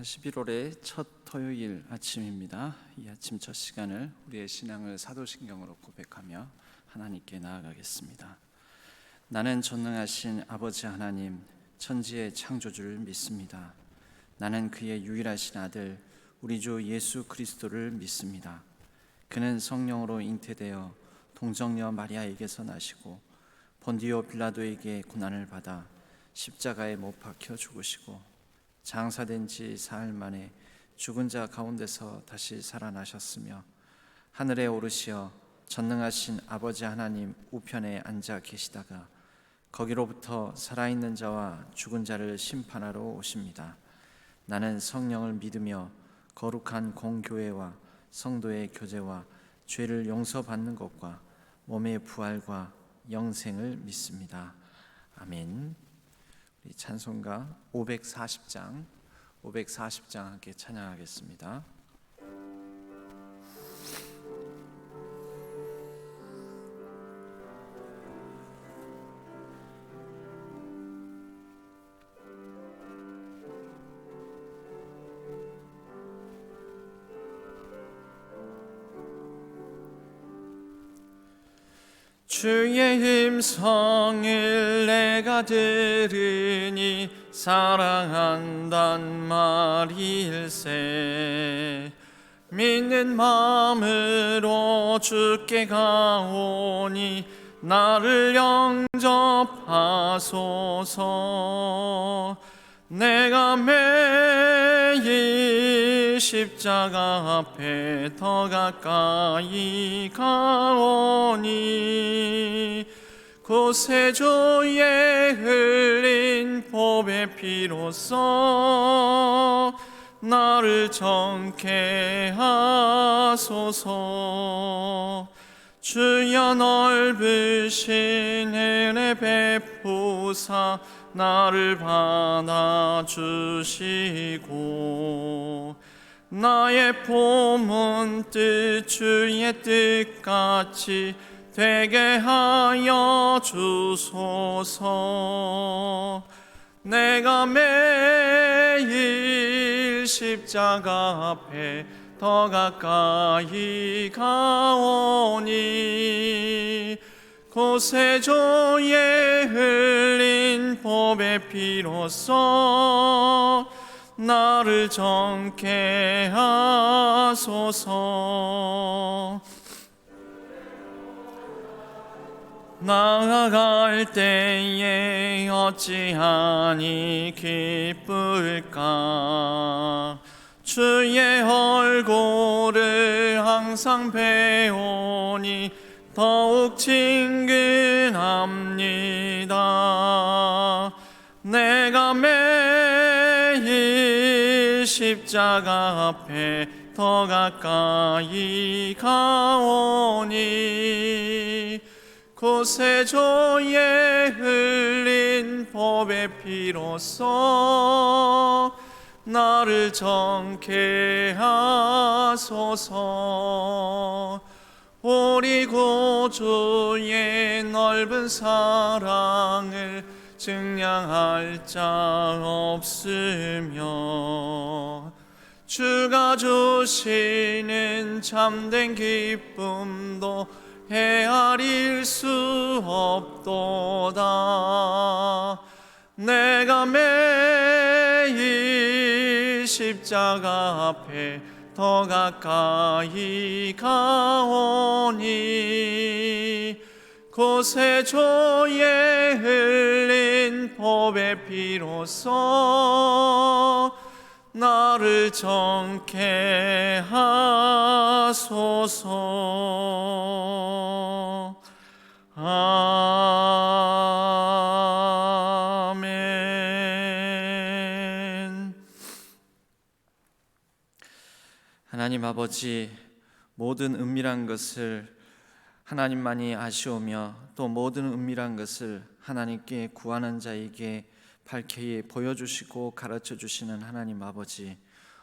11월의 첫 토요일 아침입니다. 이 아침 첫 시간을 우리의 신앙을 사도신경으로 고백하며 하나님께 나아가겠습니다. 나는 전능하신 아버지 하나님, 천지의 창조주를 믿습니다. 나는 그의 유일하신 아들 우리 주 예수 그리스도를 믿습니다. 그는 성령으로 잉태되어 동정녀 마리아에게서 나시고 본디오 빌라도에게 고난을 받아 십자가에 못 박혀 죽으시고 장사된 지 사흘 만에 죽은 자 가운데서 다시 살아나셨으며 하늘에 오르시어 전능하신 아버지 하나님 우편에 앉아 계시다가 거기로부터 살아있는 자와 죽은 자를 심판하러 오십니다. 나는 성령을 믿으며 거룩한 공교회와 성도의 교제와 죄를 용서받는 것과 몸의 부활과 영생을 믿습니다. 아멘. 우리 찬송가 540장 함께 찬양하겠습니다. 주의 음성을 내가 들으니 사랑한단 말일세. 믿는 마음으로 주께 가오니 나를 영접하소서. 내가 매일 십자가 앞에 더 가까이 가오니 구세주의 흘린 보배 피로써 나를 정케 하소서. 주여 넓으신 은혜 베푸사 나를 받아주시고 나의 품은 뜻 주의 뜻같이 되게 하여 주소서. 내가 매일 십자가 앞에 더 가까이 가오니 구세주의 흘린 보배 피로써 나를 정케 하소서. 나아갈 때에 어찌하니 기쁠까. 주의 얼굴을 항상 배우니 더욱 친근합니다. 내가 매일 십자가 앞에 더 가까이 가오니 구세주의 흘린 보배 피로써 나를 정케 하소서. 우리 구주의 넓은 사랑을 증량할 자 없으며 주가 주시는 참된 기쁨도 헤아릴 수 없도다. 내가 매일 십자가 앞에 더 가까이 가오니 구세주의 흘린 보배 피로써 나를 정케 하소서. 아멘. 하나님 아버지, 모든 은밀한 것을 하나님만이 아시오며 또 모든 은밀한 것을 하나님께 구하는 자에게 밝게 보여주시고 가르쳐 주시는 하나님 아버지,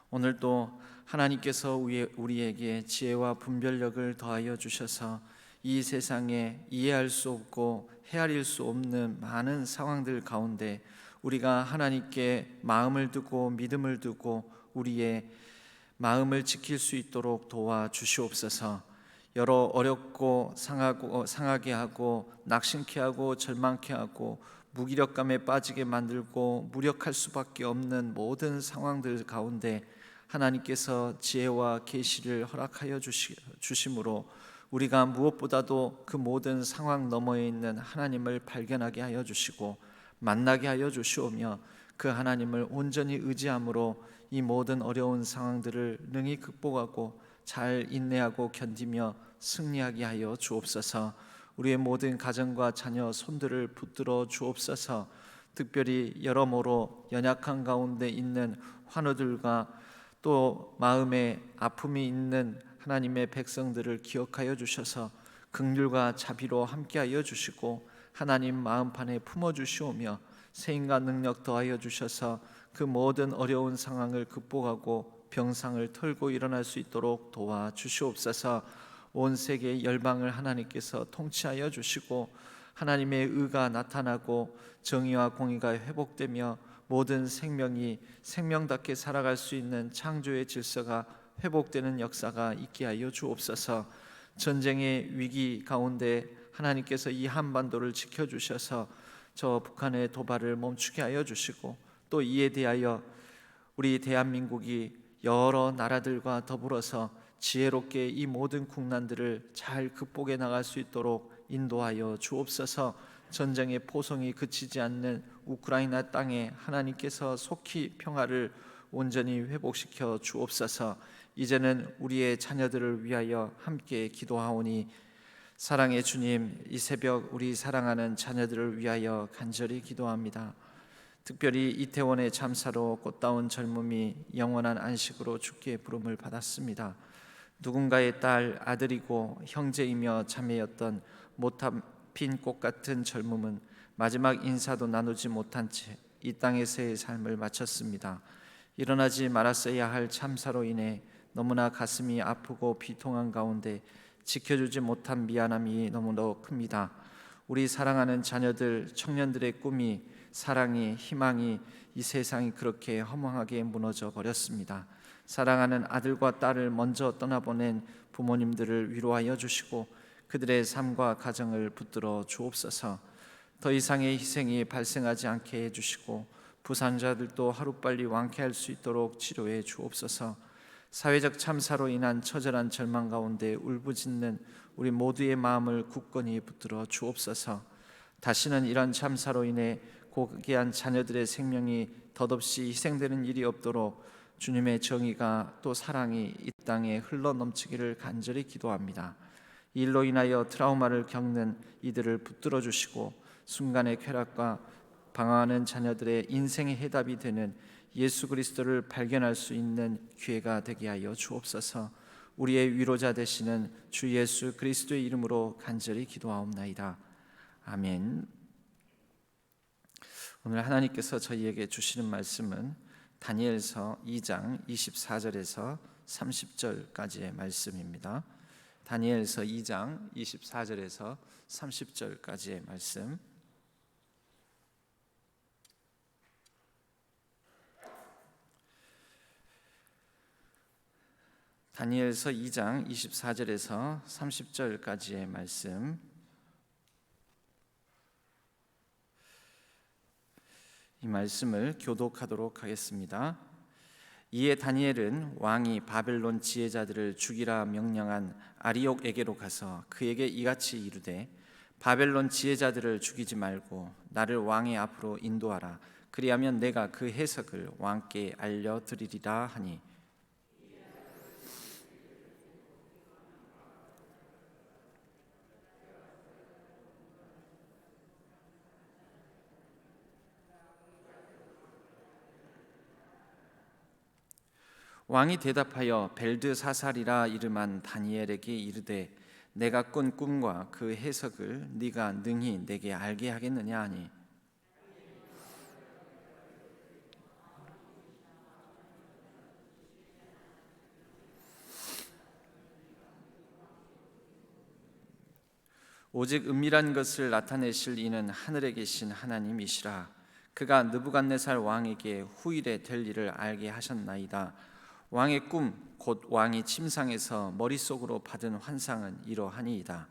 오늘도 하나님께서 우리에게 지혜와 분별력을 더하여 주셔서 이 세상에 이해할 수 없고 헤아릴 수 없는 많은 상황들 가운데 우리가 하나님께 마음을 두고 믿음을 두고 우리의 마음을 지킬 수 있도록 도와주시옵소서. 여러 어렵고 상하게 하고 낙심케 하고 절망케 하고 무기력감에 빠지게 만들고 무력할 수밖에 없는 모든 상황들 가운데 하나님께서 지혜와 계시를 허락하여 주심으로 우리가 무엇보다도 그 모든 상황 너머에 있는 하나님을 발견하게 하여 주시고 만나게 하여 주시오며 그 하나님을 온전히 의지함으로 이 모든 어려운 상황들을 능히 극복하고 잘 인내하고 견디며 승리하게 하여 주옵소서. 우리의 모든 가정과 자녀 손들을 붙들어 주옵소서. 특별히 여러모로 연약한 가운데 있는 환우들과 또 마음에 아픔이 있는 하나님의 백성들을 기억하여 주셔서 긍휼과 자비로 함께하여 주시고 하나님 마음판에 품어주시오며 세임과 능력 더하여 주셔서 그 모든 어려운 상황을 극복하고 병상을 털고 일어날 수 있도록 도와주시옵소서. 온 세계의 열방을 하나님께서 통치하여 주시고 하나님의 의가 나타나고 정의와 공의가 회복되며 모든 생명이 생명답게 살아갈 수 있는 창조의 질서가 회복되는 역사가 있게 하여 주옵소서. 전쟁의 위기 가운데 하나님께서 이 한반도를 지켜주셔서 저 북한의 도발을 멈추게 하여 주시고 또 이에 대하여 우리 대한민국이 여러 나라들과 더불어서 지혜롭게 이 모든 국난들을 잘 극복해 나갈 수 있도록 인도하여 주옵소서. 전쟁의 포성이 그치지 않는 우크라이나 땅에 하나님께서 속히 평화를 온전히 회복시켜 주옵소서. 이제는 우리의 자녀들을 위하여 함께 기도하오니 사랑의 주님, 이 새벽 우리 사랑하는 자녀들을 위하여 간절히 기도합니다. 특별히 이태원의 참사로 꽃다운 젊음이 영원한 안식으로 주께 부름을 받았습니다. 누군가의 딸, 아들이고 형제이며 자매였던 못한 핀 꽃 같은 젊음은 마지막 인사도 나누지 못한 채 이 땅에서의 삶을 마쳤습니다. 일어나지 말았어야 할 참사로 인해 너무나 가슴이 아프고 비통한 가운데 지켜주지 못한 미안함이 너무나 큽니다. 우리 사랑하는 자녀들, 청년들의 꿈이, 사랑이, 희망이 이 세상이 그렇게 허망하게 무너져 버렸습니다. 사랑하는 아들과 딸을 먼저 떠나보낸 부모님들을 위로하여 주시고 그들의 삶과 가정을 붙들어 주옵소서. 더 이상의 희생이 발생하지 않게 해주시고 부상자들도 하루빨리 완쾌할 수 있도록 치료해 주옵소서. 사회적 참사로 인한 처절한 절망 가운데 울부짖는 우리 모두의 마음을 굳건히 붙들어 주옵소서. 다시는 이런 참사로 인해 고귀한 자녀들의 생명이 덧없이 희생되는 일이 없도록 주님의 정의가 또 사랑이 이 땅에 흘러넘치기를 간절히 기도합니다. 이 일로 인하여 트라우마를 겪는 이들을 붙들어 주시고 순간의 쾌락과 방황하는 자녀들의 인생의 해답이 되는 예수 그리스도를 발견할 수 있는 기회가 되게 하여 주옵소서. 우리의 위로자 되시는 주 예수 그리스도의 이름으로 간절히 기도하옵나이다. 아멘. 오늘 하나님께서 저희에게 주시는 말씀은 다니엘서 2장 24절에서 30절까지의 말씀입니다. 다니엘서 2장 24절에서 30절까지의 말씀. 다니엘서 2장 24절에서 30절까지의 말씀. 이 말씀을 교독하도록 하겠습니다. 이에 다니엘은 왕이 바벨론 지혜자들을 죽이라 명령한 아리옥에게로 가서 그에게 이같이 이르되 바벨론 지혜자들을 죽이지 말고 나를 왕의 앞으로 인도하라. 그리하면 내가 그 해석을 왕께 알려드리리라 하니 왕이 대답하여 벨드사살이라 이름한 다니엘에게 이르되 내가 꾼 꿈과 그 해석을 네가 능히 내게 알게 하겠느냐 하니 오직 은밀한 것을 나타내실 이는 하늘에 계신 하나님이시라. 그가 느부갓네살 왕에게 후일에 될 일을 알게 하셨나이다. 왕의 꿈 곧 왕이 침상에서 머릿속으로 받은 환상은 이러하니이다.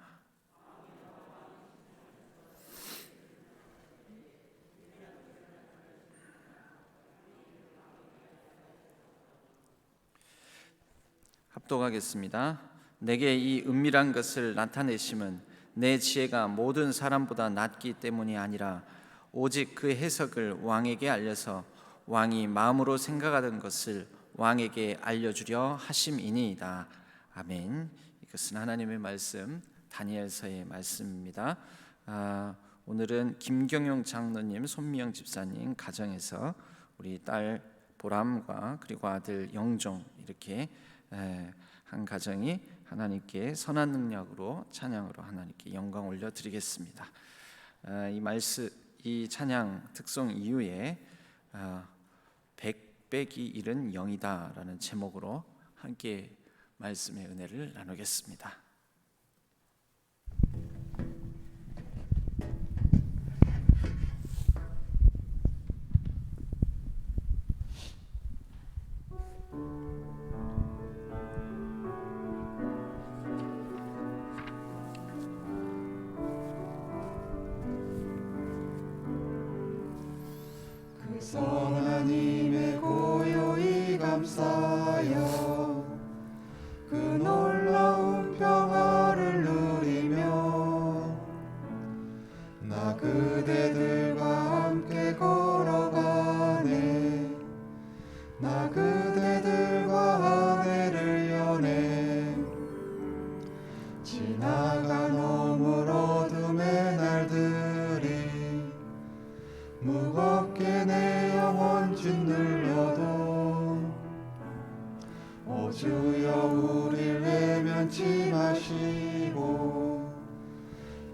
합독하겠습니다. 내게 이 은밀한 것을 나타내심은 내 지혜가 모든 사람보다 낮기 때문이 아니라 오직 그 해석을 왕에게 알려서 왕이 마음으로 생각하던 것을 왕에게 알려주려 하심이니이다. 아멘. 이것은 하나님의 말씀, 다니엘서의 말씀입니다. 오늘은 김경용 장로님, 손미영 집사님 가정에서 우리 딸 보람과 그리고 아들 영종 이렇게 한 가정이 하나님께 선한 능력으로 찬양으로 하나님께 영광 올려드리겠습니다. 이 찬양 특송 이후에 백백이 잃은 영이다라는 제목으로 함께 말씀의 은혜를 나누겠습니다. 선하님의 고요히 감싸여 그 놀라운 평화를 누리며 나 그대들과 함께 걸어가네. 나 그대들과 한 해를 여네. 지나간 어물 어둠의 날들이 무겁게 내 영혼 짓눌려도 오 주여 우릴 외면치 마시고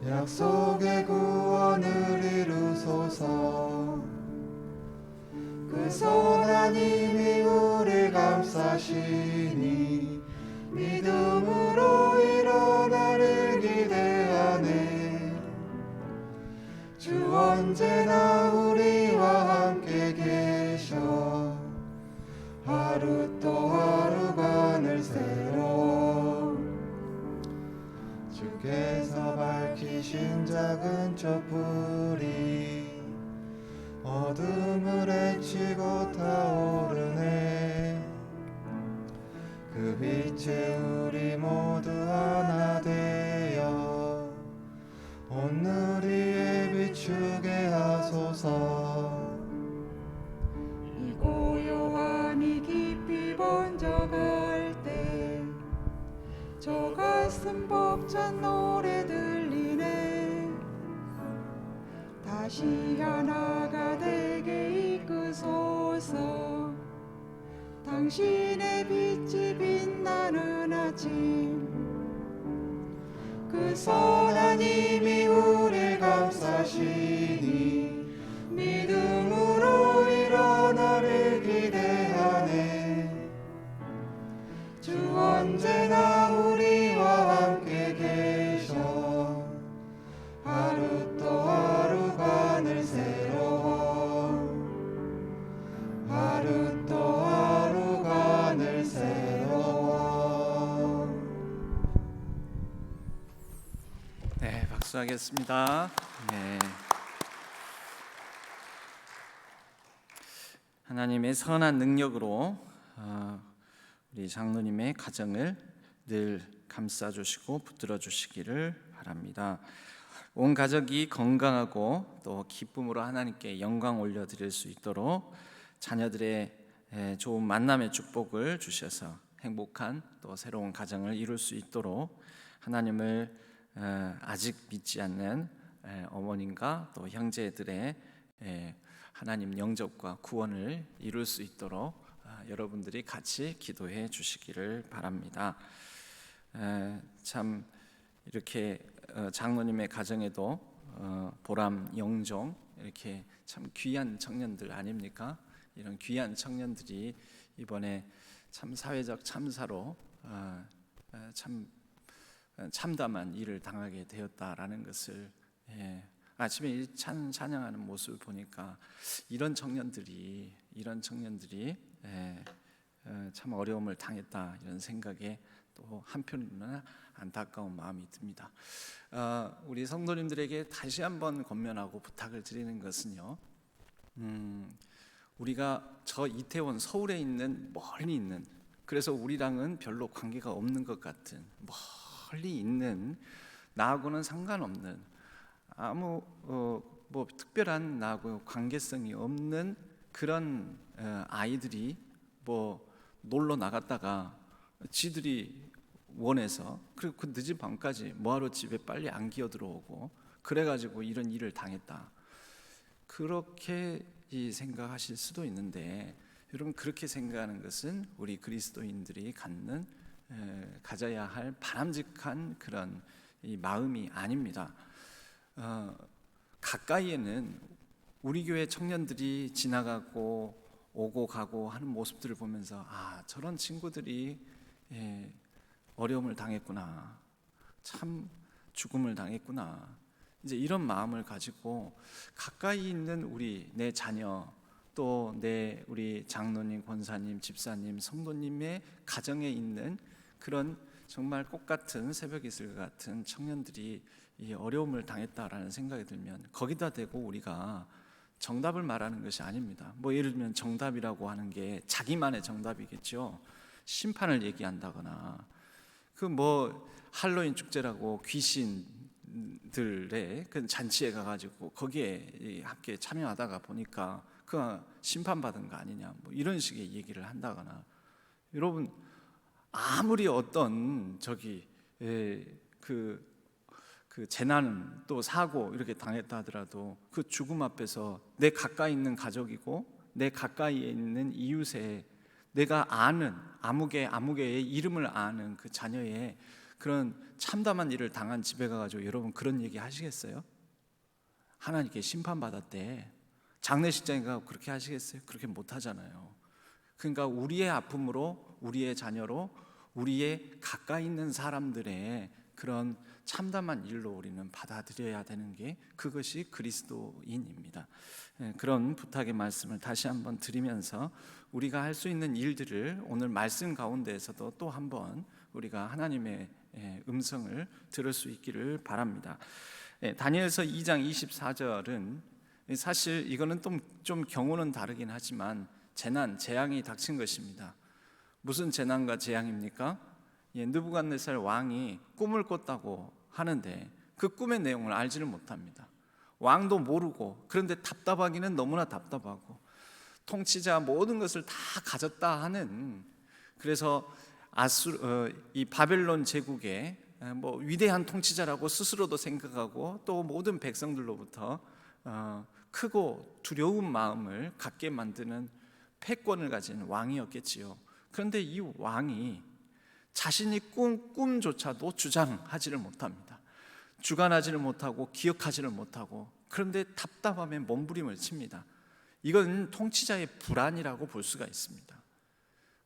약속의 구원을 이루소서. 그 선한 힘이 우릴 감싸시니 믿음으로 일어나를 기대하네. 주 언제나 우리와 함께 계셔 하루 또 하루가 늘 새로워. 주께서 밝히신 작은 촛불이 어둠을 헤치고 타오르네. 그 빛에 우리 모두 하나 되어 온누리에 비추게 하소서. 이 고요함이 깊이 번져갈 때 저 가슴 벅찬 노래 들리네. 다시 하나가 되게 이끄소서. 당신의 빛이 빛나는 아침 그 선한 힘이 우릴 감싸시니 믿음으로 일어나를 기대하네. 주 언제나 우리와 함께 계셔 하루 또 하루가 늘 새로워. 하루 또 하루가 늘 새로워. 네, 박수하겠습니다. 네. 하나님의 선한 능력으로 우리 장로님의 가정을 늘 감싸주시고 붙들어 주시기를 바랍니다. 온 가족이 건강하고 또 기쁨으로 하나님께 영광 올려드릴 수 있도록 자녀들의 좋은 만남의 축복을 주셔서 행복한 또 새로운 가정을 이룰 수 있도록 하나님을 아직 믿지 않는 어머님과 또 형제들의 하나님 영접과 구원을 이룰 수 있도록 여러분들이 같이 기도해 주시기를 바랍니다. 참 이렇게 장로님의 가정에도 보람, 영종 이렇게 참 귀한 청년들 아닙니까? 이런 귀한 청년들이 이번에 참 사회적 참사로 참 참담한 일을 당하게 되었다라는 것을 아침에 이 찬양하는 모습을 보니까 이런 청년들이 참 어려움을 당했다 이런 생각에 또 한편으로는 안타까운 마음이 듭니다. 우리 성도님들에게 다시 한번 권면하고 부탁을 드리는 것은요, 우리가 저 이태원 서울에 있는 멀리 있는, 그래서 우리랑은 별로 관계가 없는 것 같은 멀리 있는, 나하고는 상관없는, 아무 뭐 특별한 나하고 관계성이 없는 그런 아이들이 뭐 놀러 나갔다가 지들이 원해서, 그리고 그 늦은 밤까지 뭐하러 집에 빨리 안 기어 들어오고 그래가지고 이런 일을 당했다, 그렇게 생각하실 수도 있는데, 여러분 그렇게 생각하는 것은 우리 그리스도인들이 가져야 할 바람직한 그런 이 마음이 아닙니다. 가까이에는 우리 교회 청년들이 지나가고 오고 가고 하는 모습들을 보면서 저런 친구들이 어려움을 당했구나, 참 죽음을 당했구나, 이제 이런 마음을 가지고 가까이 있는 내 자녀, 또 우리 장로님, 권사님, 집사님, 성도님의 가정에 있는 그런 정말 꽃같은 새벽 이슬 같은 청년들이 이 어려움을 당했다라는 생각이 들면, 거기다 대고 우리가 정답을 말하는 것이 아닙니다. 뭐 예를 들면 정답이라고 하는 게 자기만의 정답이겠죠. 심판을 얘기한다거나, 할로윈 축제라고 귀신들의 그 잔치에 가가지고 거기에 함께 참여하다가 보니까 그 심판받은 거 아니냐, 뭐 이런 식의 얘기를 한다거나, 여러분 아무리 어떤 그 재난 또 사고 이렇게 당했다 하더라도 그 죽음 앞에서 내 가까이 있는 가족이고 내 가까이에 있는 이웃에 내가 아는 아무개의 이름을 아는 그 자녀의 그런 참담한 일을 당한 집에 가가지고 여러분 그런 얘기 하시겠어요? 하나님께 심판받았대. 장례식장에 가서 그렇게 하시겠어요? 그렇게 못 하잖아요. 그러니까 우리의 아픔으로, 우리의 자녀로, 우리의 가까이 있는 사람들의 그런 참담한 일로 우리는 받아들여야 되는 게, 그것이 그리스도인입니다. 그런 부탁의 말씀을 다시 한번 드리면서 우리가 할 수 있는 일들을 오늘 말씀 가운데에서도 또 한번 우리가 하나님의 음성을 들을 수 있기를 바랍니다. 다니엘서 2장 24절은 사실 이거는 좀 경우는 다르긴 하지만 재앙이 닥친 것입니다. 무슨 재난과 재앙입니까? 느부갓네살 왕이 꿈을 꿨다고 하는데 그 꿈의 내용을 알지를 못합니다. 왕도 모르고, 그런데 답답하기는 너무나 답답하고, 통치자 모든 것을 다 가졌다 하는, 그래서 이 바벨론 제국의 위대한 통치자라고 스스로도 생각하고 또 모든 백성들로부터 크고 두려운 마음을 갖게 만드는 패권을 가진 왕이었겠지요. 그런데 이 왕이 자신이 꿈조차도 주장하지를 못합니다. 주관하지를 못하고 기억하지를 못하고, 그런데 답답함에 몸부림을 칩니다. 이건 통치자의 불안이라고 볼 수가 있습니다.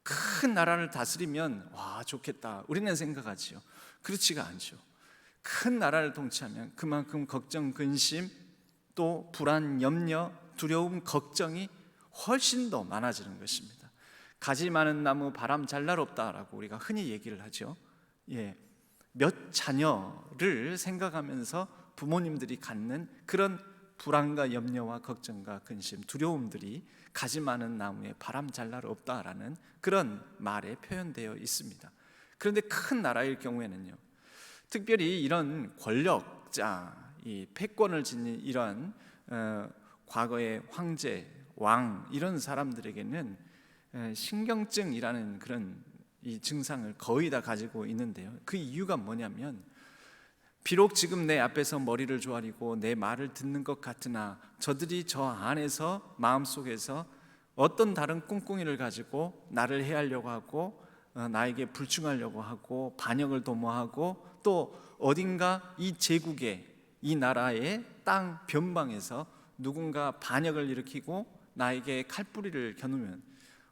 큰 나라를 다스리면 와 좋겠다 우리는 생각하지요. 그렇지가 않죠. 큰 나라를 통치하면 그만큼 걱정, 근심, 또 불안, 염려, 두려움, 걱정이 훨씬 더 많아지는 것입니다. 가지 많은 나무 바람 잘 날 없다라고 우리가 흔히 얘기를 하죠. 몇 자녀를 생각하면서 부모님들이 갖는 그런 불안과 염려와 걱정과 근심, 두려움들이 가지 많은 나무에 바람 잘 날 없다라는 그런 말에 표현되어 있습니다. 그런데 큰 나라일 경우에는요, 특별히 이런 권력자, 이 패권을 지닌 이런 과거의 황제, 왕 이런 사람들에게는 신경증이라는 그런 이 증상을 거의 다 가지고 있는데요. 그 이유가 뭐냐면, 비록 지금 내 앞에서 머리를 조아리고 내 말을 듣는 것 같으나 저들이 저 안에서 마음속에서 어떤 다른 꿍꿍이를 가지고 나를 해하려고 하고 나에게 불충하려고 하고 반역을 도모하고, 또 어딘가 이 제국의 이 나라의 땅 변방에서 누군가 반역을 일으키고 나에게 칼뿌리를 겨누면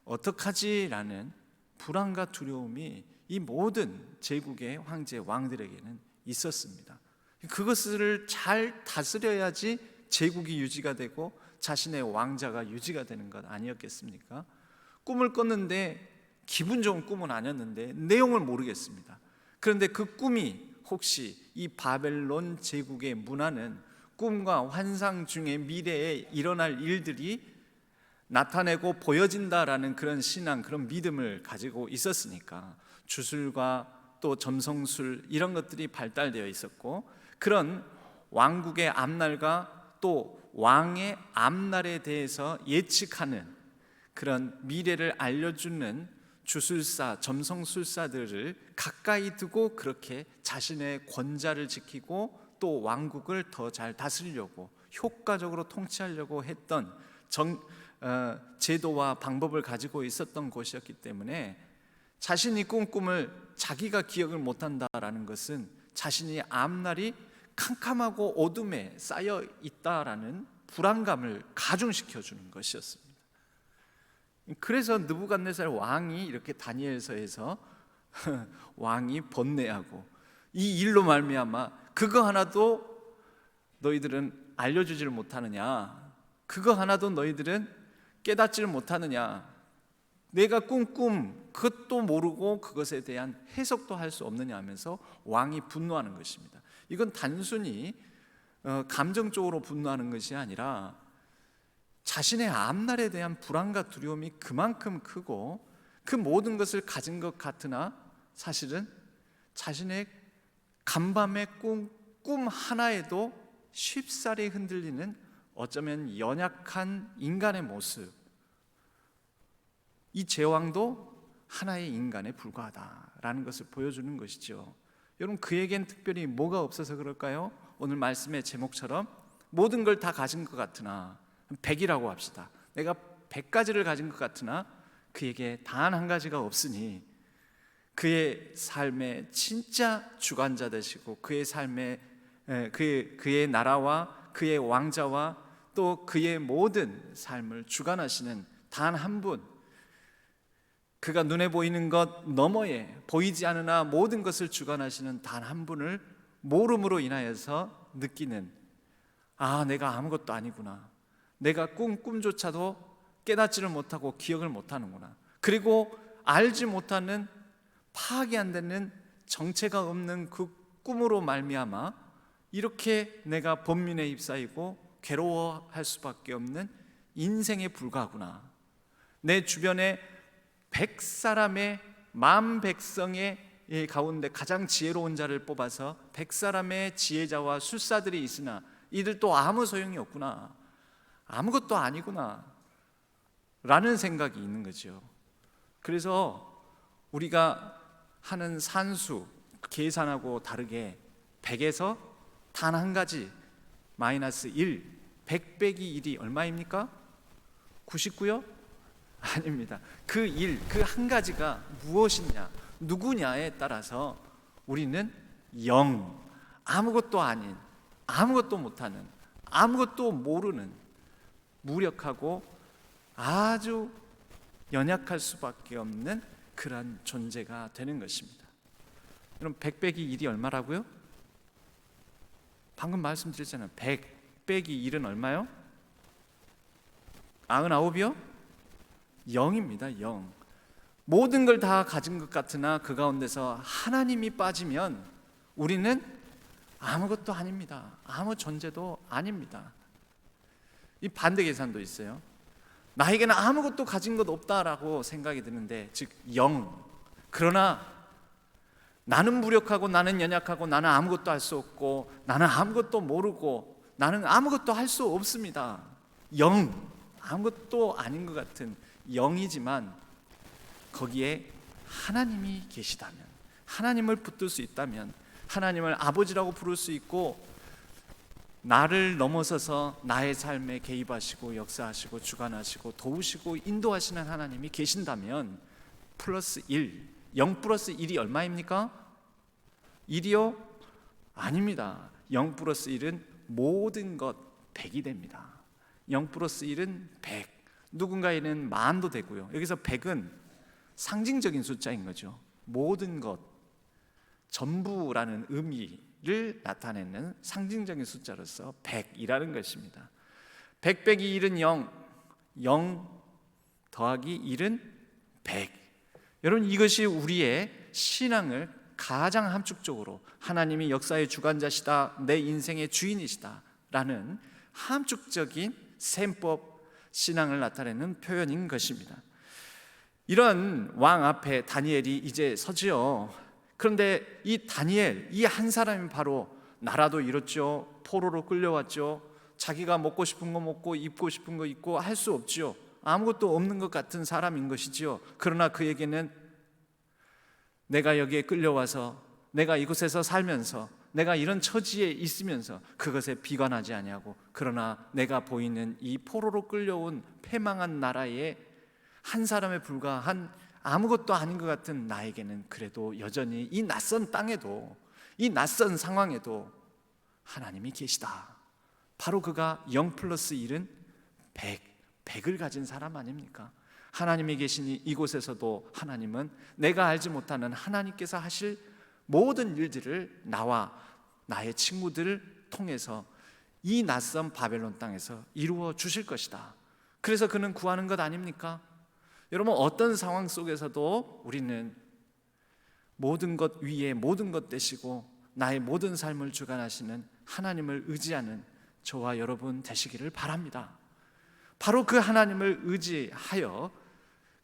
어떡하지라는 불안과 두려움이 이 모든 제국의 황제 왕들에게는 있었습니다. 그것을 잘 다스려야지 제국이 유지가 되고 자신의 왕자가 유지가 되는 것 아니었겠습니까? 꿈을 꿨는데 기분 좋은 꿈은 아니었는데 내용을 모르겠습니다. 그런데 그 꿈이 혹시 이 바벨론 제국의 문화는 꿈과 환상 중에 미래에 일어날 일들이 나타내고 보여진다라는 그런 신앙, 그런 믿음을 가지고 있었으니까 주술과 또 점성술 이런 것들이 발달되어 있었고, 그런 왕국의 앞날과 또 왕의 앞날에 대해서 예측하는 그런 미래를 알려주는 주술사, 점성술사들을 가까이 두고 그렇게 자신의 권자를 지키고 또 왕국을 더 잘 다스리려고 효과적으로 통치하려고 했던 제도와 방법을 가지고 있었던 곳이었기 때문에 자신이 꾼 꿈을 자기가 기억을 못한다라는 것은 자신이 앞날이 캄캄하고 어둠에 쌓여 있다라는 불안감을 가중시켜 주는 것이었습니다. 그래서 느부갓네살 왕이 이렇게 다니엘서에서 왕이 번뇌하고 이 일로 말미암아 그거 하나도 너희들은 알려주지를 못하느냐, 그거 하나도 너희들은 깨닫지를 못하느냐, 내가 꾼 꿈 그것도 모르고 그것에 대한 해석도 할 수 없느냐 하면서 왕이 분노하는 것입니다. 이건 단순히 감정적으로 분노하는 것이 아니라 자신의 앞날에 대한 불안과 두려움이 그만큼 크고 그 모든 것을 가진 것 같으나 사실은 자신의 간밤에 꾼 꿈 하나에도 쉽사리 흔들리는 어쩌면 연약한 인간의 모습, 이 제왕도 하나의 인간에 불과하다라는 것을 보여주는 것이죠. 여러분, 그에겐 특별히 뭐가 없어서 그럴까요? 오늘 말씀의 제목처럼 모든 걸 다 가진 것 같으나, 100이라고 합시다. 내가 100가지를 가진 것 같으나 그에게 단 한 가지가 없으니 그의 삶의 진짜 주관자 되시고 그의 삶의 그의 나라와 그의 왕자와 또 그의 모든 삶을 주관하시는 단 한 분, 그가 눈에 보이는 것 너머에 보이지 않으나 모든 것을 주관하시는 단 한 분을 모름으로 인하여서 느끼는, 아, 내가 아무것도 아니구나, 내가 꿈조차도 깨닫지를 못하고 기억을 못하는구나, 그리고 알지 못하는 파악이 안 되는 정체가 없는 그 꿈으로 말미암아 이렇게 내가 번민에 휩싸이고 괴로워할 수밖에 없는 인생에 불과하구나. 내 주변에 100사람의 만 백성의 가운데 가장 지혜로운 자를 뽑아서 100사람의 지혜자와 술사들이 있으나 이들도 아무 소용이 없구나, 아무것도 아니구나 라는 생각이 있는 거죠. 그래서 우리가 하는 산수 계산하고 다르게 100에서 단 한 가지 마이너스 1, 100 빼기 1이 얼마입니까? 99요? 아닙니다. 그 일, 그 한 가지가 무엇이냐, 누구냐에 따라서 우리는 0, 아무것도 아닌, 아무것도 못하는, 아무것도 모르는 무력하고 아주 연약할 수밖에 없는 그러한 존재가 되는 것입니다. 여러분, 100 빼기 1이 얼마라고요? 방금 말씀드렸잖아요. 100 빼기 1은 얼마요? 99이요? 0입니다. 0. 모든 걸 다 가진 것 같으나 그 가운데서 하나님이 빠지면 우리는 아무것도 아닙니다. 아무 존재도 아닙니다. 이 반대 계산도 있어요. 나에게는 아무것도 가진 것 없다라고 생각이 드는데, 즉 0. 그러나 나는 무력하고 나는 연약하고 나는 아무것도 할 수 없고 나는 아무것도 모르고 나는 아무것도 할 수 없습니다. 0. 아무것도 아닌 것 같은 0이지만 거기에 하나님이 계시다면, 하나님을 붙들 수 있다면, 하나님을 아버지라고 부를 수 있고 나를 넘어서서 나의 삶에 개입하시고 역사하시고 주관하시고 도우시고 인도하시는 하나님이 계신다면 플러스 1, 0 플러스 1이 얼마입니까? 1이요? 아닙니다. 0 플러스 1은 모든 것 100이 됩니다. 0 플러스 1은 100, 누군가에는 만도 되고요. 여기서 100은 상징적인 숫자인 거죠. 모든 것, 전부라는 의미 100을 나타내는 상징적인 숫자로서 100이라는 것입니다. 100 빼기 1은 0, 0 더하기 1은 100. 여러분, 이것이 우리의 신앙을 가장 함축적으로 하나님이 역사의 주관자시다, 내 인생의 주인이시다 라는 함축적인 셈법 신앙을 나타내는 표현인 것입니다. 이런 왕 앞에 다니엘이 이제 서지요. 그런데 이 다니엘, 이 한 사람이 바로 나라도 잃었죠, 포로로 끌려왔죠, 자기가 먹고 싶은 거 먹고 입고 싶은 거 입고 할 수 없지요. 아무것도 없는 것 같은 사람인 것이지요. 그러나 그에게는 내가 여기에 끌려와서 내가 이곳에서 살면서 내가 이런 처지에 있으면서 그것에 비관하지 아니하고, 그러나 내가 보이는 이 포로로 끌려온 패망한 나라의 한 사람에 불과한 아무것도 아닌 것 같은 나에게는 그래도 여전히 이 낯선 땅에도, 이 낯선 상황에도 하나님이 계시다. 바로 그가 0 플러스 1은 100을 가진 사람 아닙니까? 하나님이 계시니 이곳에서도 하나님은 내가 알지 못하는 하나님께서 하실 모든 일들을 나와 나의 친구들을 통해서 이 낯선 바벨론 땅에서 이루어 주실 것이다. 그래서 그는 구하는 것 아닙니까? 여러분, 어떤 상황 속에서도 우리는 모든 것 위에 모든 것 되시고 나의 모든 삶을 주관하시는 하나님을 의지하는 저와 여러분 되시기를 바랍니다. 바로 그 하나님을 의지하여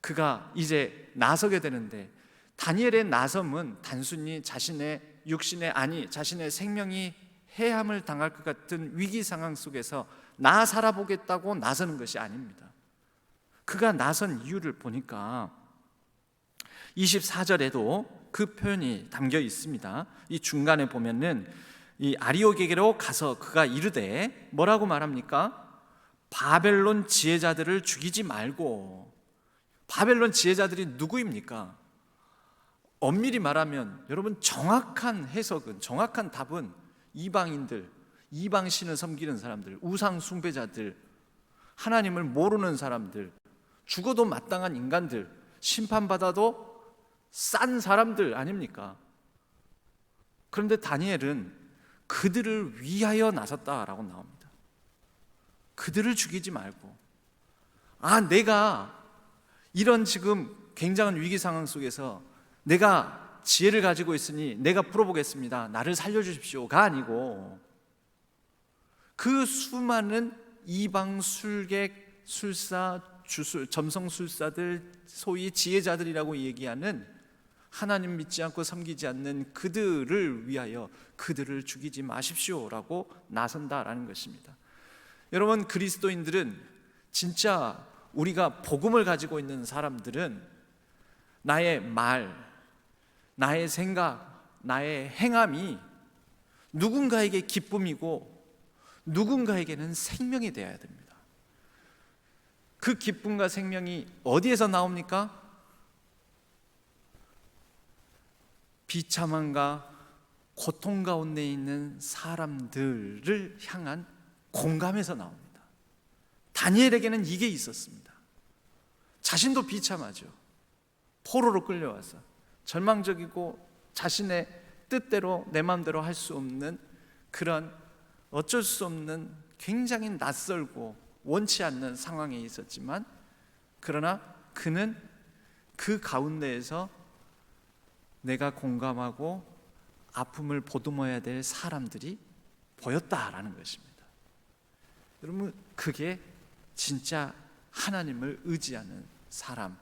그가 이제 나서게 되는데, 다니엘의 나섬은 단순히 자신의 육신의, 아니 자신의 생명이 해함을 당할 것 같은 위기 상황 속에서 나 살아보겠다고 나서는 것이 아닙니다. 그가 나선 이유를 보니까 24절에도 그 표현이 담겨 있습니다. 이 중간에 보면은 이 아리오게게로 가서 그가 이르되 뭐라고 말합니까? 바벨론 지혜자들을 죽이지 말고. 바벨론 지혜자들이 누구입니까? 엄밀히 말하면 여러분, 정확한 해석은, 정확한 답은 이방인들, 이방신을 섬기는 사람들, 우상 숭배자들, 하나님을 모르는 사람들, 죽어도 마땅한 인간들, 심판받아도 싼 사람들 아닙니까? 그런데 다니엘은 그들을 위하여 나섰다라고 나옵니다. 그들을 죽이지 말고, 내가 이런 지금 굉장한 위기 상황 속에서 내가 지혜를 가지고 있으니 내가 풀어보겠습니다, 나를 살려주십시오가 아니고, 그 수많은 이방 술객, 술사, 주술, 점성술사들, 소위 지혜자들이라고 얘기하는 하나님 믿지 않고 섬기지 않는 그들을 위하여 그들을 죽이지 마십시오라고 나선다라는 것입니다. 여러분, 그리스도인들은 진짜 우리가 복음을 가지고 있는 사람들은 나의 말, 나의 생각, 나의 행함이 누군가에게 기쁨이고 누군가에게는 생명이 되어야 됩니다. 그 기쁨과 생명이 어디에서 나옵니까? 비참함과 고통 가운데 있는 사람들을 향한 공감에서 나옵니다. 다니엘에게는 이게 있었습니다. 자신도 비참하죠. 포로로 끌려와서 절망적이고 자신의 뜻대로 내 마음대로 할 수 없는 그런 어쩔 수 없는 굉장히 낯설고 원치 않는 상황에 있었지만, 그러나 그는 그 가운데에서 내가 공감하고 아픔을 보듬어야 될 사람들이 보였다라는 것입니다. 여러분, 그게 진짜 하나님을 의지하는 사람,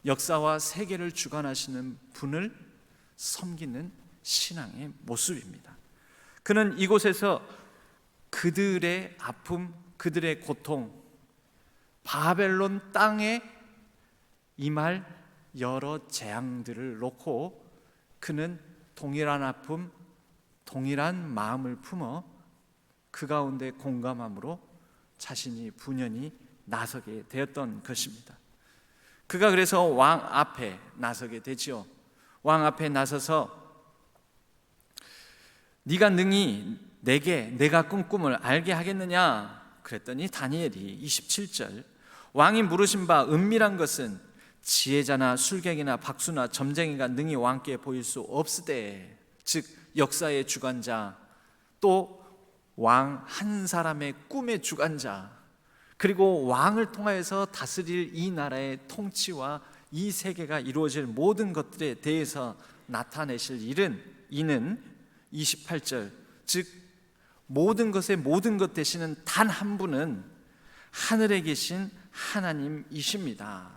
역사와 세계를 주관하시는 분을 섬기는 신앙의 모습입니다. 그는 이곳에서 그들의 아픔, 그들의 고통, 바벨론 땅에 임할 여러 재앙들을 놓고 그는 동일한 아픔, 동일한 마음을 품어 그 가운데 공감함으로 자신이 분연히 나서게 되었던 것입니다. 그가 그래서 왕 앞에 나서게 되지요. 왕 앞에 나서서 네가 능히 내게 내가 꾼 꿈을 알게 하겠느냐 그랬더니 다니엘이 27절 왕이 물으신 바 은밀한 것은 지혜자나 술객이나 박수나 점쟁이가 능히 왕께 보일 수 없으되, 즉 역사의 주관자, 또 왕 한 사람의 꿈의 주관자, 그리고 왕을 통하여서 다스릴 이 나라의 통치와 이 세계가 이루어질 모든 것들에 대해서 나타내실 이는 28절, 즉 모든 것의 모든 것 되시는 단 한 분은 하늘에 계신 하나님이십니다.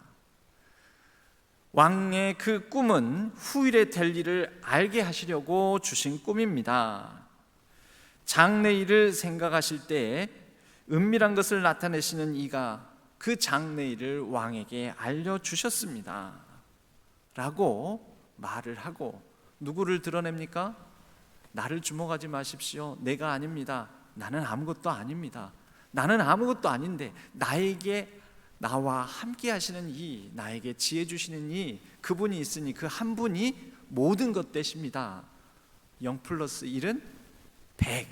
왕의 그 꿈은 후일에 될 일을 알게 하시려고 주신 꿈입니다. 장래일을 생각하실 때에 은밀한 것을 나타내시는 이가 그 장래일을 왕에게 알려주셨습니다 라고 말을 하고, 누구를 드러냅니까? 나를 주목하지 마십시오. 내가 아닙니다. 나는 아무것도 아닙니다. 나는 아무것도 아닌데 나와 함께 하시는 이, 나에게 지혜 주시는 이, 그분이 있으니 그 한 분이 모든 것 되십니다. 0 플러스 1은 100.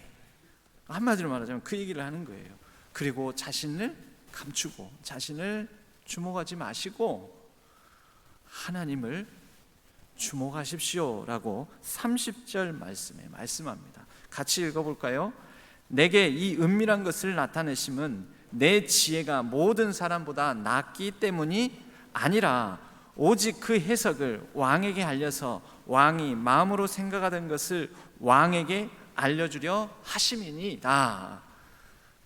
한마디로 말하자면 그 얘기를 하는 거예요. 그리고 자신을 감추고 자신을 주목하지 마시고 하나님을 주목하십시오 라고 30절 말씀에 말씀합니다. 같이 읽어볼까요? 내게 이 은밀한 것을 나타내심은 내 지혜가 모든 사람보다 낫기 때문이 아니라 오직 그 해석을 왕에게 알려서 왕이 마음으로 생각하던 것을 왕에게 알려주려 하심이니이다.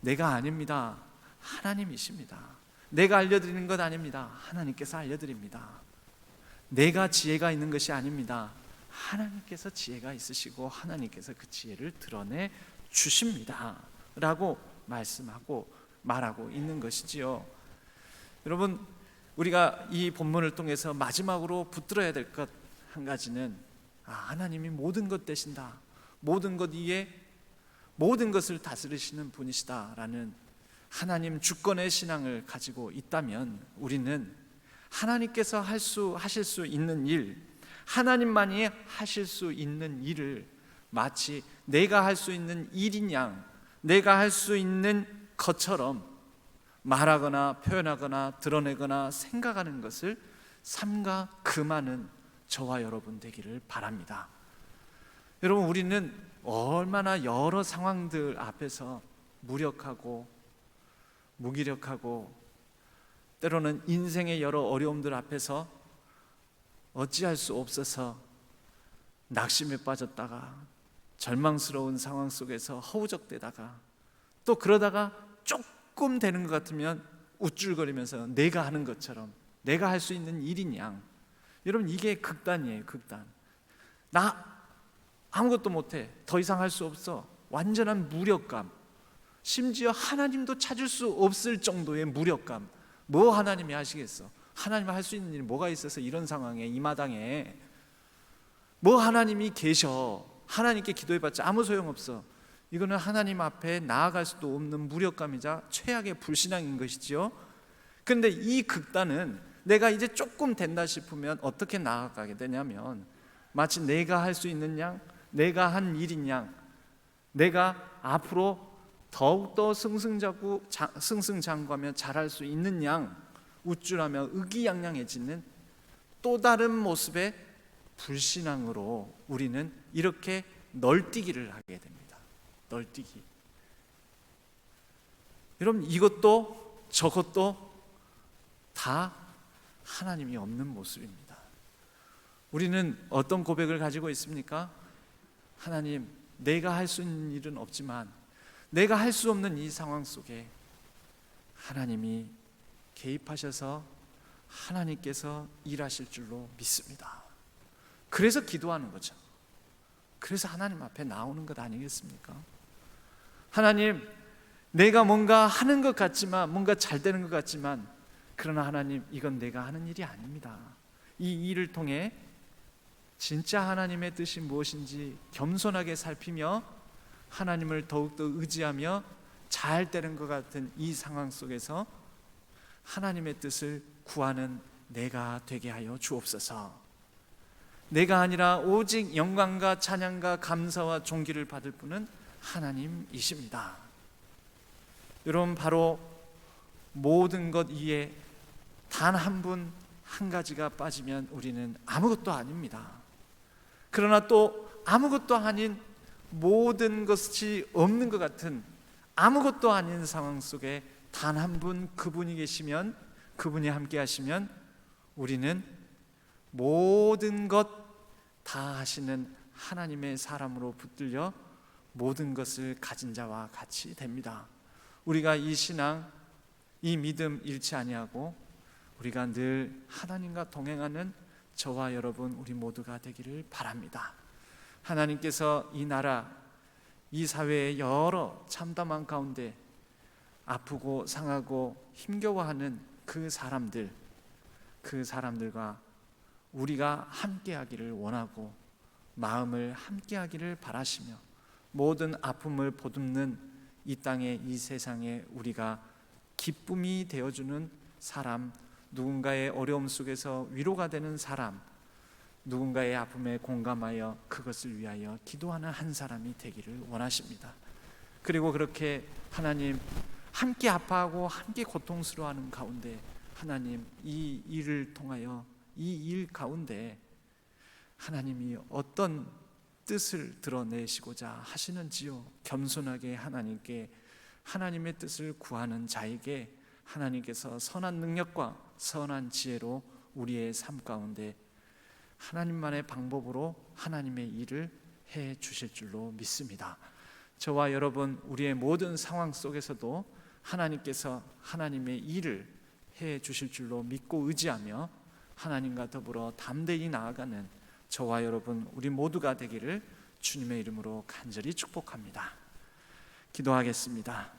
내가 아닙니다. 하나님이십니다. 내가 알려드리는 것 아닙니다. 하나님께서 알려드립니다. 내가 지혜가 있는 것이 아닙니다. 하나님께서 지혜가 있으시고 하나님께서 그 지혜를 드러내 주십니다 라고 말하고 있는 것이지요. 여러분, 우리가 이 본문을 통해서 마지막으로 붙들어야 될 것 한 가지는, 하나님이 모든 것 되신다, 모든 것 위에 모든 것을 다스리시는 분이시다라는 하나님 주권의 신앙을 가지고 있다면, 우리는 하나님께서 하실 수 있는 일, 하나님만이 하실 수 있는 일을 마치 내가 할 수 있는 일인 양, 내가 할 수 있는 것처럼 말하거나 표현하거나 드러내거나 생각하는 것을 삼가 금하는 저와 여러분 되기를 바랍니다. 여러분, 우리는 얼마나 여러 상황들 앞에서 무력하고 무기력하고 때로는 인생의 여러 어려움들 앞에서 어찌할 수 없어서 낙심에 빠졌다가 절망스러운 상황 속에서 허우적대다가 또 그러다가 조금 되는 것 같으면 우쭐거리면서 내가 하는 것처럼 내가 할 수 있는 일인 양, 여러분 이게 극단이에요. 극단. 나 아무것도 못해, 더 이상 할 수 없어, 완전한 무력감, 심지어 하나님도 찾을 수 없을 정도의 무력감. 뭐 하나님이 하시겠어? 하나님 할 수 있는 일이 뭐가 있어서 이런 상황에, 이 마당에 뭐 하나님이 계셔, 하나님께 기도해봤자 아무 소용없어. 이거는 하나님 앞에 나아갈 수도 없는 무력감이자 최악의 불신앙인 것이지요. 그런데 이 극단은 내가 이제 조금 된다 싶으면 어떻게 나아가게 되냐면, 마치 내가 할 수 있는 양, 내가 한 일인 양, 내가 앞으로 더욱더 승승장구하며 잘할 수 있는 양, 우쭐하며 의기양양해지는 또 다른 모습의 불신앙으로 우리는 이렇게 널뛰기를 하게 됩니다. 널뛰기. 여러분, 이것도 저것도 다 하나님이 없는 모습입니다. 우리는 어떤 고백을 가지고 있습니까? 하나님, 내가 할 수 있는 일은 없지만 내가 할 수 없는 이 상황 속에 하나님이 개입하셔서 하나님께서 일하실 줄로 믿습니다. 그래서 기도하는 거죠. 그래서 하나님 앞에 나오는 것 아니겠습니까? 하나님, 내가 뭔가 하는 것 같지만, 뭔가 잘 되는 것 같지만, 그러나 하나님, 이건 내가 하는 일이 아닙니다. 이 일을 통해 진짜 하나님의 뜻이 무엇인지 겸손하게 살피며 하나님을 더욱더 의지하며 잘 되는 것 같은 이 상황 속에서 하나님의 뜻을 구하는 내가 되게 하여 주옵소서. 내가 아니라 오직 영광과 찬양과 감사와 존귀를 받을 분은 하나님이십니다. 여러분, 바로 모든 것 위에 단 한 분, 한 가지가 빠지면 우리는 아무것도 아닙니다. 그러나 또 아무것도 아닌 모든 것이 없는 것 같은 아무것도 아닌 상황 속에 단 한 분 그분이 계시면, 그분이 함께 하시면 우리는 모든 것 다 하시는 하나님의 사람으로 붙들려 모든 것을 가진 자와 같이 됩니다. 우리가 이 신앙, 이 믿음 잃지 아니하고 우리가 늘 하나님과 동행하는 저와 여러분 우리 모두가 되기를 바랍니다. 하나님께서 이 나라, 이 사회의 여러 참담한 가운데 아프고 상하고 힘겨워하는 그 사람들과 우리가 함께하기를 원하고 마음을 함께하기를 바라시며 모든 아픔을 보듬는 이 땅의 이 세상에 우리가 기쁨이 되어주는 사람, 누군가의 어려움 속에서 위로가 되는 사람, 누군가의 아픔에 공감하여 그것을 위하여 기도하는 한 사람이 되기를 원하십니다. 그리고 그렇게 하나님 함께 아파하고 함께 고통스러워하는 가운데 하나님 이 일을 통하여 이 일 가운데 하나님이 어떤 뜻을 드러내시고자 하시는지요, 겸손하게 하나님께 하나님의 뜻을 구하는 자에게 하나님께서 선한 능력과 선한 지혜로 우리의 삶 가운데 하나님만의 방법으로 하나님의 일을 해 주실 줄로 믿습니다. 저와 여러분 우리의 모든 상황 속에서도 하나님께서 하나님의 일을 해 주실 줄로 믿고 의지하며 하나님과 더불어 담대히 나아가는 저와 여러분 우리 모두가 되기를 주님의 이름으로 간절히 축복합니다. 기도하겠습니다.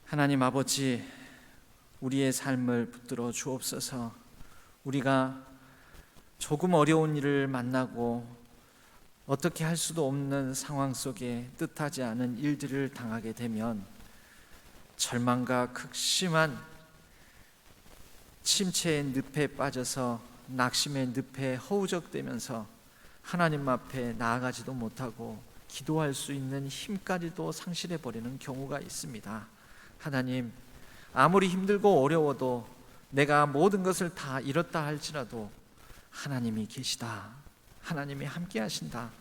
하나님 아버지, 우리의 삶을 붙들어 주옵소서. 우리가 조금 어려운 일을 만나고 어떻게 할 수도 없는 상황 속에 뜻하지 않은 일들을 당하게 되면 절망과 극심한 침체의 늪에 빠져서 낙심의 늪에 허우적대면서 하나님 앞에 나아가지도 못하고 기도할 수 있는 힘까지도 상실해버리는 경우가 있습니다. 하나님, 아무리 힘들고 어려워도 내가 모든 것을 다 잃었다 할지라도 하나님이 계시다, 하나님이 함께 하신다,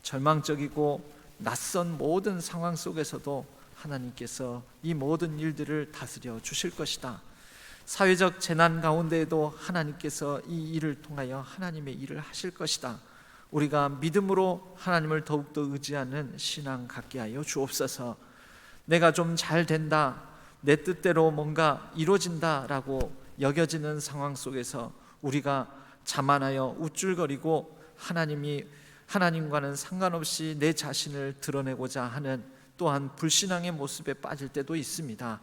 절망적이고 낯선 모든 상황 속에서도 하나님께서 이 모든 일들을 다스려 주실 것이다. 사회적 재난 가운데에도 하나님께서 이 일을 통하여 하나님의 일을 하실 것이다. 우리가 믿음으로 하나님을 더욱더 의지하는 신앙 갖게 하여 주옵소서. 내가 좀 잘 된다, 내 뜻대로 뭔가 이루어진다라고 여겨지는 상황 속에서 우리가 자만하여 우쭐거리고 하나님과는 상관없이 내 자신을 드러내고자 하는 또한 불신앙의 모습에 빠질 때도 있습니다.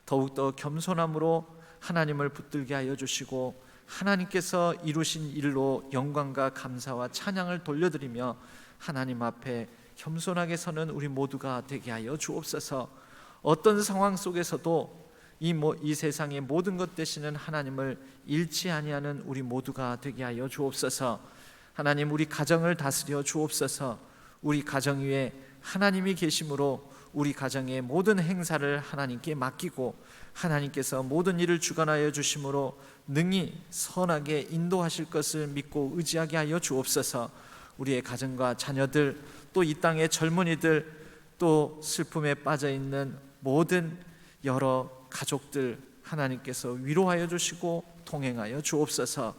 더욱더 겸손함으로 하나님을 붙들게 하여 주시고 하나님께서 이루신 일로 영광과 감사와 찬양을 돌려드리며 하나님 앞에 겸손하게 서는 우리 모두가 되게 하여 주옵소서. 어떤 상황 속에서도 이 세상의 모든 것 되시는 하나님을 잃지 아니하는 우리 모두가 되게 하여 주옵소서. 하나님, 우리 가정을 다스려 주옵소서. 우리 가정 위에 하나님이 계심으로 우리 가정의 모든 행사를 하나님께 맡기고 하나님께서 모든 일을 주관하여 주심으로 능히 선하게 인도하실 것을 믿고 의지하게 하여 주옵소서. 우리의 가정과 자녀들, 또 이 땅의 젊은이들, 또 슬픔에 빠져있는 모든 여러 가족들 하나님께서 위로하여 주시고 동행하여 주옵소서.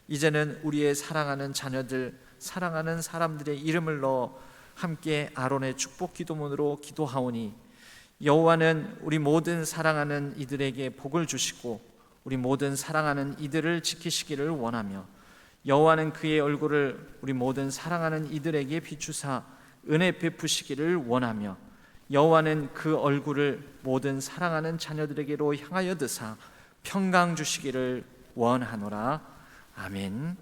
이제는 우리의 사랑하는 자녀들, 사랑하는 사람들의 이름을 넣어 함께 아론의 축복 기도문으로 기도하오니 여호와는 우리 모든 사랑하는 이들에게 복을 주시고 우리 모든 사랑하는 이들을 지키시기를 원하며 여호와는 그의 얼굴을 우리 모든 사랑하는 이들에게 비추사 은혜 베푸시기를 원하며 여호와는 그 얼굴을 모든 사랑하는 자녀들에게로 향하여 드사 평강 주시기를 원하노라. 아멘.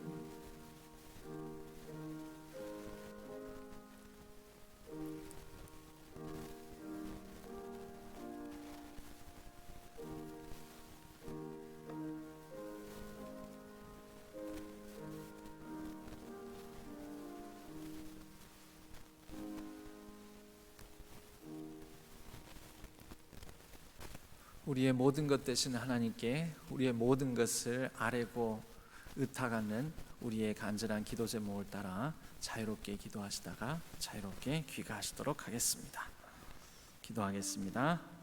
우리의 모든 것 되신 하나님께 우리의 모든 것을 아뢰고 의탁하는 우리의 간절한 기도 제목을 따라 자유롭게 기도하시다가 자유롭게 귀가하시도록 하겠습니다. 기도하겠습니다.